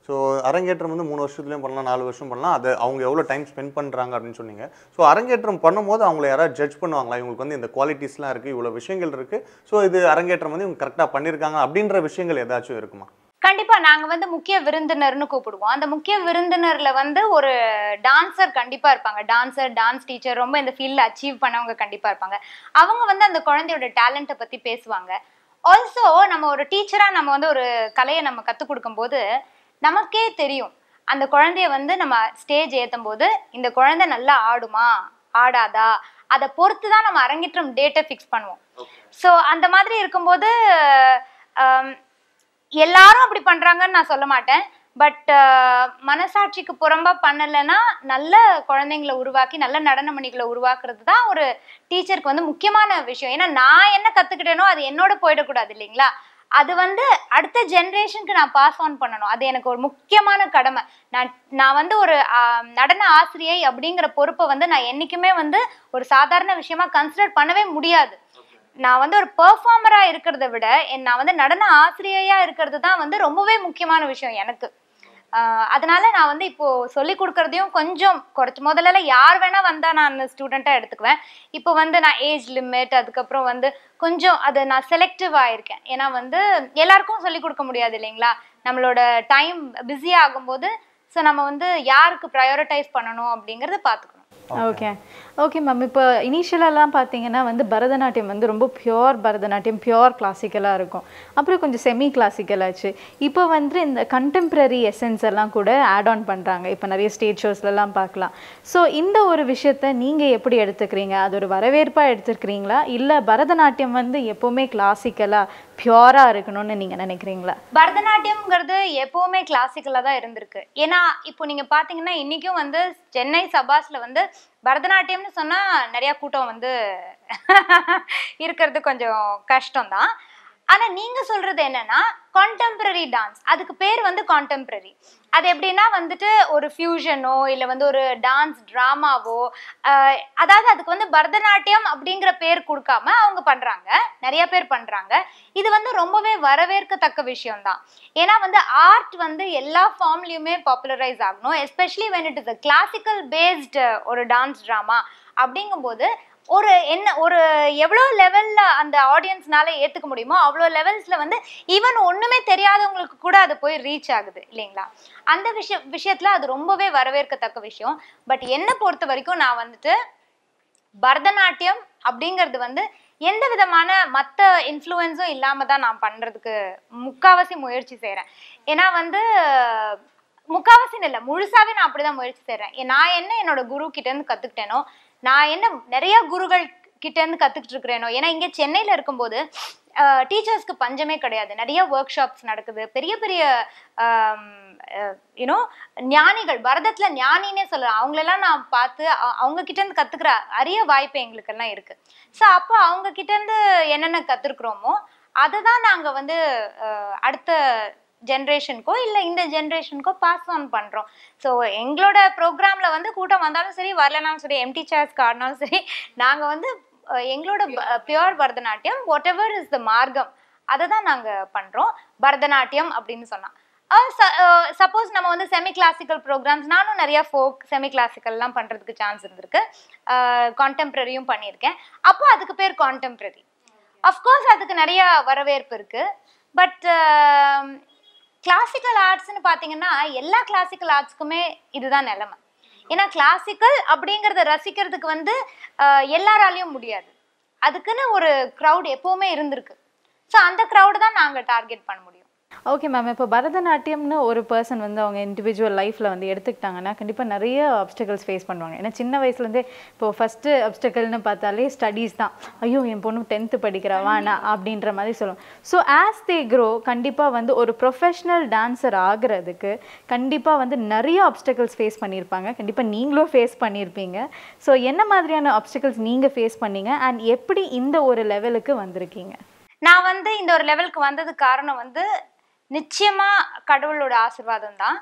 So அரங்கேற்றம் வந்து 3 வருஷத்துலையும் பண்ணலாம், 4 வருஷம் பண்ணலாம். அது அவங்க எவ்வளோ டைம் ஸ்பெண்ட் பண்ணுறாங்க அப்படின்னு சொன்னீங்க. ஸோ அரங்கேற்றம் பண்ணும்போது அவங்கள யாராவது ஜட்ஜ் பண்ணுவாங்களா? இவங்களுக்கு வந்து இந்த குவாலிட்டிஸ்லாம் இருக்குது, இவ்வளோ விஷயங்கள் இருக்குது, ஸோ இது அரங்கேற்றம் வந்து இவங்க கரெக்டாக பண்ணியிருக்காங்க அப்படின்ற விஷயங்கள் ஏதாச்சும் இருக்குமா? கண்டிப்பா நாங்க வந்து முக்கிய விருந்தினர்னு கூப்பிடுவோம். அந்த முக்கிய விருந்தினர்ல வந்து ஒரு டான்சர் கண்டிப்பா இருப்பாங்க. டான்ஸ் டீச்சர், ரொம்ப இந்த ஃபீல்ட்ல அச்சீவ் பண்ணவங்க கண்டிப்பா இருப்பாங்க. அவங்க வந்து அந்த குழந்தையோட டேலண்ட்டை பத்தி பேசுவாங்க. ஆல்சோ நம்ம ஒரு டீச்சரா நம்ம வந்து ஒரு கலையை நம்ம கத்துக் கொடுக்கும்போது நமக்கே தெரியும் அந்த குழந்தைய வந்து நம்ம ஸ்டேஜ் ஏத்தும் போது இந்த குழந்தை நல்லா ஆடுமா ஆடாதா அதை பொறுத்து தான் நம்ம அரங்கேற்றம் டேட்டை ஃபிக்ஸ் பண்ணுவோம். ஸோ அந்த மாதிரி இருக்கும்போது எல்லாரும் அப்படி பண்றாங்கன்னு நான் சொல்ல மாட்டேன். பட் மனசாட்சிக்கு புறம்பா பண்ணலைன்னா நல்ல குழந்தைங்களை உருவாக்கி நல்ல நடன மணிகளை உருவாக்குறது தான் ஒரு டீச்சருக்கு வந்து முக்கியமான விஷயம். ஏன்னா நான் என்ன கத்துக்கிட்டேனோ அது என்னோட போயிடக்கூடாது இல்லைங்களா? அது வந்து அடுத்த ஜென்ரேஷனுக்கு நான் பாஸ் ஆன் பண்ணணும். அது எனக்கு ஒரு முக்கியமான கடமை. நான் வந்து ஒரு நடன ஆசிரியை அப்படிங்கிற பொறுப்பை வந்து நான் என்னைக்குமே வந்து ஒரு சாதாரண விஷயமா கன்சிடர் பண்ணவே முடியாது. நான் வந்து ஒரு பெர்ஃபார்மரா இருக்கிறத விட நான் வந்து நடன ஆசிரியையா இருக்கிறது தான் வந்து ரொம்பவே முக்கியமான விஷயம் எனக்கு. அதனால நான் வந்து இப்போ சொல்லி கொடுக்கறதையும் கொஞ்சம் குறைச்சி, முதல்ல யார் வேணா வந்தா நான் ஸ்டூடெண்டா எடுத்துக்குவேன். இப்போ வந்து நான் ஏஜ் லிமிட், அதுக்கப்புறம் வந்து கொஞ்சம் அதை நான் செலக்டிவ் ஆயிருக்கேன். ஏன்னா வந்து எல்லாருக்கும் சொல்லி கொடுக்க முடியாது இல்லைங்களா? நம்மளோட டைம் பிஸி ஆகும்போது ஸோ நம்ம வந்து யாருக்கு ப்ரையாரிட்டைஸ் பண்ணணும் அப்படிங்கிறத பார்த்துக்கணும். Okay ma'am. இப்போ இனிஷியலெல்லாம் பார்த்தீங்கன்னா வந்து பரதநாட்டியம் வந்து ரொம்ப பியோர் பரதநாட்டியம், பியோர் கிளாசிக்கலாக இருக்கும். அப்புறம் கொஞ்சம் செமி கிளாசிக்கல் ஆச்சு. இப்போ வந்து இந்த கண்டெம்ப்ரரி எசன்ஸ் எல்லாம் கூட ஆட் ஆன் பண்ணுறாங்க. இப்போ நிறைய ஸ்டேஜ் ஷோஸ்லாம் பார்க்கலாம். ஸோ இந்த ஒரு விஷயத்தை நீங்கள் எப்படி எடுத்துக்கிறீங்க? அது ஒரு வரவேற்பாக எடுத்துக்கிறீங்களா, இல்லை பரதநாட்டியம் வந்து எப்போவுமே கிளாசிக்கலாக பியோரா இருக்கணும்னு நீங்க நினைக்கிறீங்களா? பரதநாட்டியம்ங்கிறது எப்பவுமே கிளாசிக்கலா தான் இருந்திருக்கு. ஏன்னா இப்போ நீங்க பாத்தீங்கன்னா இன்னைக்கும் வந்து சென்னை சபாஸ்ல வந்து பரதநாட்டியம்னு சொன்னா நிறைய கூட்டம் வந்து இருக்கிறது கொஞ்சம் கஷ்டம்தான். ஆனா நீங்க சொல்றது என்னன்னா கான்டெம்பரரி டான்ஸ், அதுக்கு பேர் வந்து கான்டெம்பரரி. அது எப்படின்னா வந்துட்டு ஒரு ஃபியூஷனோ இல்லை வந்து ஒரு டான்ஸ் ட்ராமாவோ, அதாவது அதுக்கு வந்து பரதநாட்டியம் அப்படிங்கிற பேர் கொடுக்காம அவங்க பண்றாங்க, நிறைய பேர் பண்றாங்க. இது வந்து ரொம்பவே வரவேற்கத்தக்க விஷயம்தான். ஏன்னா வந்து ஆர்ட் வந்து எல்லா ஃபார்ம்லயுமே பாப்புலரைஸ் ஆகணும், especially when it is a classical based ஒரு டான்ஸ் ட்ராமா. அப்படிங்கும்போது ஒரு எவ்வளோ லெவல்ல அந்த ஆடியன்ஸ்னால ஏத்துக்க முடியுமோ அவ்வளோ லெவல்ஸ்ல வந்து ஈவன் ஒண்ணுமே தெரியாதவங்களுக்கு கூட அது போய் ரீச் ஆகுது இல்லைங்களா? அந்த விஷயத்துல அது ரொம்பவே வரவேற்கத்தக்க விஷயம். பட் என்னை பொறுத்த வரைக்கும் நான் வந்துட்டு பரதநாட்டியம் அப்படிங்கிறது வந்து எந்த விதமான மற்ற இன்ஃப்ளூயன்ஸும் இல்லாம தான் நான் பண்றதுக்கு முக்காவாசி முயற்சி செய்யறேன். ஏன்னா வந்து முக்காவாசின்னு இல்லை, முழுசாவே நான் அப்படிதான் முயற்சி செய்யறேன். நான் என்ன என்னோட குரு கிட்ட இருந்து கத்துக்கிட்டேனோ, நான் என்ன நிறைய குருகள் கிட்ட இருந்து கத்துக்கிட்டு இருக்கிறேனோ, ஏன்னா இங்க சென்னையில இருக்கும்போது டீச்சர்ஸ்க்கு பஞ்சமே கிடையாது. நிறைய ஒர்க் ஷாப்ஸ் நடக்குது. பெரிய பெரிய யூனோ ஞானிகள், பரதத்துல ஞானின்னே சொல்லலாம், அவங்களெல்லாம் நான் பார்த்து அவங்க கிட்ட இருந்து கத்துக்கிற அரிய வாய்ப்பு எங்களுக்கெல்லாம் இருக்கு. ஸோ அப்போ அவங்க கிட்ட இருந்து என்னென்ன கத்துருக்குறோமோ அதை தான் நாங்க வந்து அடுத்த ஜென்ரேஷனுக்கோ இல்லை இந்த ஜென்ரேஷனுக்கோ பாஸ் ஆன் பண்ணுறோம். ஸோ எங்களோட ப்ரோக்ராம்ல வந்து கூட்டம் வந்தாலும் சரி, வரலனாலும் சரி, எம்டி சேர்ஸ்க்கு ஆடினாலும் சரி, நாங்கள் வந்து எங்களோட pure Bharatanatyam what ever is the மார்க்கம் அதை தான் நாங்கள் பண்ணுறோம். பரதநாட்டியம் அப்படின்னு சொன்னால் சப்போஸ் நம்ம வந்து செமி கிளாசிக்கல் ப்ரோக்ராம்ஸ், நானும் நிறைய ஃபோக் செமி கிளாசிக்கல்லாம் பண்ணுறதுக்கு சான்ஸ் இருந்திருக்கு, கான்டெம்பரரியும் பண்ணியிருக்கேன். அப்போ அதுக்கு பேர் கான்டெம்பரரி. அஃப்கோர்ஸ் அதுக்கு நிறைய வரவேற்பு இருக்கு. பட் கிளாசிக்கல் ஆர்ட்ஸ்ன்னு பார்த்தீங்கன்னா எல்லா கிளாசிக்கல் ஆர்ட்ஸ்க்குமே இதுதான் நிலைமை. ஏன்னா கிளாசிக்கல் அப்படிங்கிறத ரசிக்கிறதுக்கு வந்து எல்லாராலையும் முடியாது. அதுக்குன்னு ஒரு க்ரௌட் எப்பவுமே இருந்திருக்கு. ஸோ அந்த க்ரௌடு தான் நாங்கள் டார்கெட் பண்ண முடியும். Okay ma'am. இப்போ பரதநாட்டியம்னு ஒரு பர்சன் வந்து அவங்க இண்டிவிஜுவல் லைஃப்பில் வந்து எடுத்துக்கிட்டாங்கன்னா கண்டிப்பாக நிறைய அப்டக்கிள்ஸ் ஃபேஸ் பண்ணுவாங்க. ஏன்னா சின்ன வயசுலேருந்தே இப்போது ஃபஸ்ட்டு அப்டக்கிள்னு பார்த்தாலே ஸ்டடீஸ் தான். ஐயோ என் பொண்ணு 10th படிக்கிறவா நான் அப்படின்ற மாதிரி சொல்லுவோம். ஸோ ஆஸ் தே க்ரோ கண்டிப்பாக வந்து ஒரு ப்ரொஃபஷ்னல் டான்ஸர் ஆகிறதுக்கு கண்டிப்பாக வந்து நிறைய அப்டக்கிள்ஸ் ஃபேஸ் பண்ணியிருப்பாங்க. கண்டிப்பாக நீங்களும் ஃபேஸ் பண்ணியிருப்பீங்க. ஸோ என்ன மாதிரியான அப்டக்கிள்ஸ் நீங்கள் ஃபேஸ் பண்ணீங்க அண்ட் எப்படி இந்த ஒரு லெவலுக்கு வந்திருக்கீங்க? நான் வந்து இந்த ஒரு லெவலுக்கு வந்ததுக்கு காரணம் வந்து நிச்சயமா கடவுளோட ஆசீர்வாதம் தான்,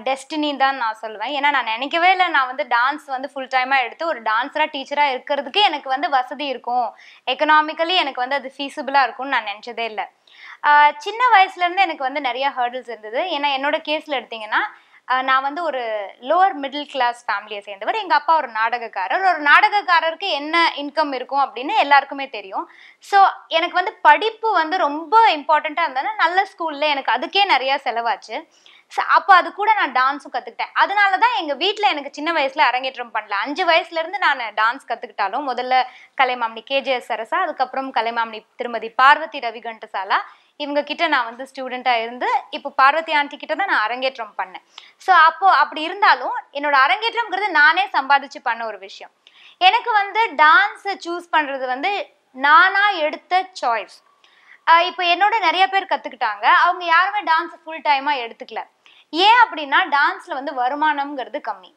டெஸ்டினி தான் நான் சொல்லுவேன். ஏன்னா நான் நினைக்கவே இல்லை நான் வந்து டான்ஸ் வந்து ஃபுல் டைமாக எடுத்து ஒரு டான்ஸராக டீச்சராக இருக்கிறதுக்கு எனக்கு வந்து வசதி இருக்கும், எக்கனாமிக்கலி எனக்கு வந்து அது ஃபீஸிபிளாக இருக்கும்னு நான் நினச்சதே இல்லை. சின்ன வயசுலேருந்து எனக்கு வந்து நிறைய ஹர்டில்ஸ் இருந்தது. ஏன்னா என்னோட கேஸில் எடுத்திங்கன்னா நான் வந்து ஒரு லோவர் மிடில் கிளாஸ் ஃபேமிலியை சேர்ந்தவர். எங்கள் அப்பா ஒரு நாடகக்காரர். ஒரு நாடகக்காரருக்கு என்ன இன்கம் இருக்கும் அப்படின்னு எல்லாருக்குமே தெரியும். ஸோ எனக்கு வந்து படிப்பு வந்து ரொம்ப இம்பார்ட்டண்ட்டாக இருந்ததுன்னா நல்ல ஸ்கூலில் எனக்கு அதுக்கே நிறையா செலவாச்சு. ஸோ அப்போ அது கூட நான் டான்ஸும் கற்றுக்கிட்டேன். அதனால தான் எங்கள் வீட்டில் எனக்கு சின்ன வயசில் அரங்கேற்றம் பண்ணல. 5 வயசுலேருந்து நான் டான்ஸ் கற்றுக்கிட்டாலும் முதல்ல கலைமாமணி கேஜேஎஸ் சரசா, அதுக்கப்புறம் கலைமாமணி திருமதி பார்வதி ரவிகண்டசாலா, இவங்க கிட்ட நான் வந்து ஸ்டூடெண்ட்டாக இருந்து இப்போ பார்வதி ஆண்டி கிட்ட தான் நான் அரங்கேற்றம் பண்ணேன். ஸோ அப்போது அப்படி இருந்தாலும் என்னோட அரங்கேற்றம்ங்கிறது நானே சம்பாதிச்சு பண்ண ஒரு விஷயம். எனக்கு வந்து டான்ஸை சூஸ் பண்ணுறது வந்து நானாக எடுத்த சாய்ஸ். இப்போ என்னோட நிறைய பேர் கற்றுக்கிட்டாங்க. அவங்க யாருமே டான்ஸை ஃபுல் டைமாக எடுத்துக்கல. ஏன் அப்படின்னா டான்ஸில் வந்து வருமானம்ங்கிறது கம்மி.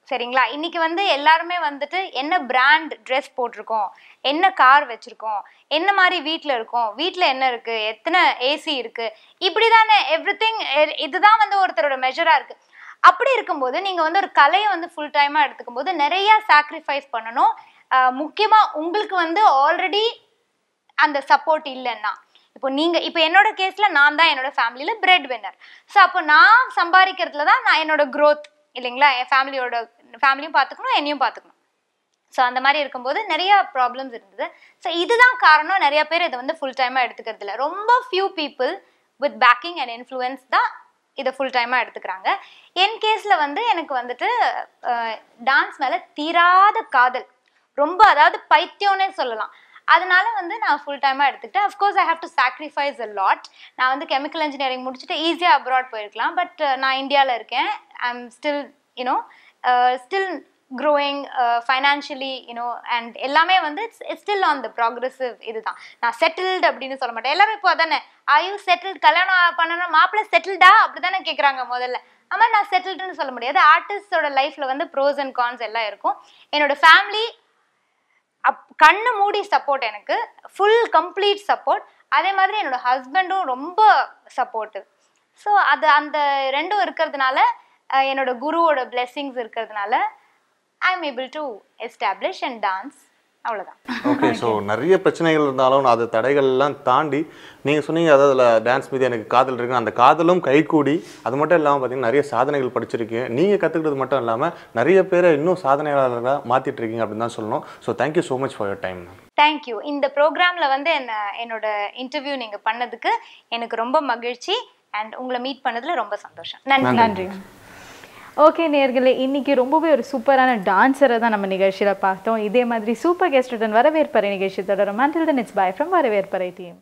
சரிங்களா? இன்னைக்கு வந்து எல்லாருமே வந்துட்டு என்ன பிராண்ட் ட்ரெஸ் போட்டிருக்கோம், என்ன கார் வச்சுருக்கோம், என்ன மாதிரி வீட்டில் இருக்கோம், வீட்டில் என்ன இருக்குது, எத்தனை ஏசி இருக்குது, இப்படி தானே எவ்ரிதிங். இதுதான் வந்து ஒருத்தரோட மெஷராக இருக்குது. அப்படி இருக்கும்போது நீங்கள் வந்து ஒரு கலையை வந்து ஃபுல் டைமாக எடுத்துக்கும் போது நிறையா சாக்ரிஃபைஸ் பண்ணணும். முக்கியமாக உங்களுக்கு வந்து ஆல்ரெடி அந்த சப்போர்ட் இல்லைன்னா, இப்போ என்னோட கேஸில் நான் தான் என்னோட ஃபேமிலியில் பிரெட் வின்னர். ஸோ அப்போ நான் சம்பாதிக்கிறதுல தான் நான் என்னோட க்ரோத் இல்லைங்களா, என் ஃபேமிலியும் பார்த்துக்கணும், என்னையும் பார்த்துக்கணும். ஸோ அந்த மாதிரி இருக்கும்போது நிறைய ப்ராப்ளம்ஸ் இருந்தது. ஸோ இதுதான் காரணம் நிறைய பேர் இதை வந்து ஃபுல் டைமாக எடுத்துக்கிறது இல்லை. ரொம்ப few people with packing and influence தான் இதை ஃபுல் டைமாக எடுத்துக்கிறாங்க. என் கேஸில் வந்து எனக்கு வந்துட்டு டான்ஸ் மேலே தீராத காதல், ரொம்ப அதாவது பைத்தியம்னே சொல்லலாம். அதனால வந்து நான் ஃபுல் டைமாக எடுத்துக்கிட்டேன். Of course I have to sacrifice a lot. நான் வந்து கெமிக்கல் இன்ஜினியரிங் முடிச்சுட்டு ஈஸியாக அப்ராட் போயிருக்கலாம். பட் நான் இந்தியாவில் இருக்கேன். I am still still growing financially and எல்லாமே வந்து it's still on the progressive. இதுதான் நான் செட்டில்டு அப்படின்னு சொல்ல மாட்டேன். எல்லாரும் இப்போ அதானே ஐ யூ செட்டில்டு, கல்யாணம் பண்ணணும் மாப்பிள்ளை செட்டில்டா அப்படி தானே கேட்குறாங்க முதல்ல. ஆனால் நான் செட்டில்டுன்னு சொல்ல முடியாது. ஆர்டிஸ்டோட லைஃப்பில் வந்து ப்ரோஸ் அண்ட் கான்ஸ் எல்லாம் இருக்கும். என்னோட ஃபேமிலி கண்ணு மூடி சப்போர்ட், எனக்கு ஃபுல் கம்ப்ளீட் சப்போர்ட். அதே மாதிரி என்னோட ஹஸ்பண்டும் ரொம்ப சப்போர்ட்டிவ். ஸோ அது அந்த ரெண்டும் இருக்கிறதுனால, என்னோட குருவோட பிளெஸிங்ஸ் இருக்கிறதுனால I am able to establish and dance. அவ்வளோதான். ஓகே. ஸோ நிறைய பிரச்சனைகள் இருந்தாலும் அது தடைகள்லாம் தாண்டி நீங்கள் சொன்னீங்க, அதாவது டான்ஸ் மீது எனக்கு காதல் இருக்குது, அந்த காதலும் கைகூடி அது மட்டும் இல்லாமல் பார்த்தீங்கன்னா நிறைய சாதனைகள் படிச்சிருக்கீங்க. நீங்கள் கற்றுக்கிட்டது மட்டும் இல்லாமல் நிறைய பேரை இன்னும் சாதனையாளர்களாக மாற்றிட்டு இருக்கீங்க அப்படின்னு தான் சொல்லணும். So thank you so much for your time. Thank you. இந்த ப்ரோக்ராமில் வந்து என்னோட இன்டர்வியூ நீங்கள் பண்ணதுக்கு எனக்கு ரொம்ப மகிழ்ச்சி. அண்ட் உங்களை மீட் பண்ணதில் ரொம்ப சந்தோஷம். நன்றி. ஓகே நேயர்களே, இன்னைக்கு ரொம்பவே ஒரு சூப்பரான டான்ஸரை தான் நம்ம நிகழ்ச்சியில் பார்த்தோம். இதே மாதிரி சூப்பர் கெஸ்ட்டுடன் வரவேற்பறை நிகழ்ச்சி தொடரும். Until then, it's bye from வரவேற்பறை டீம்.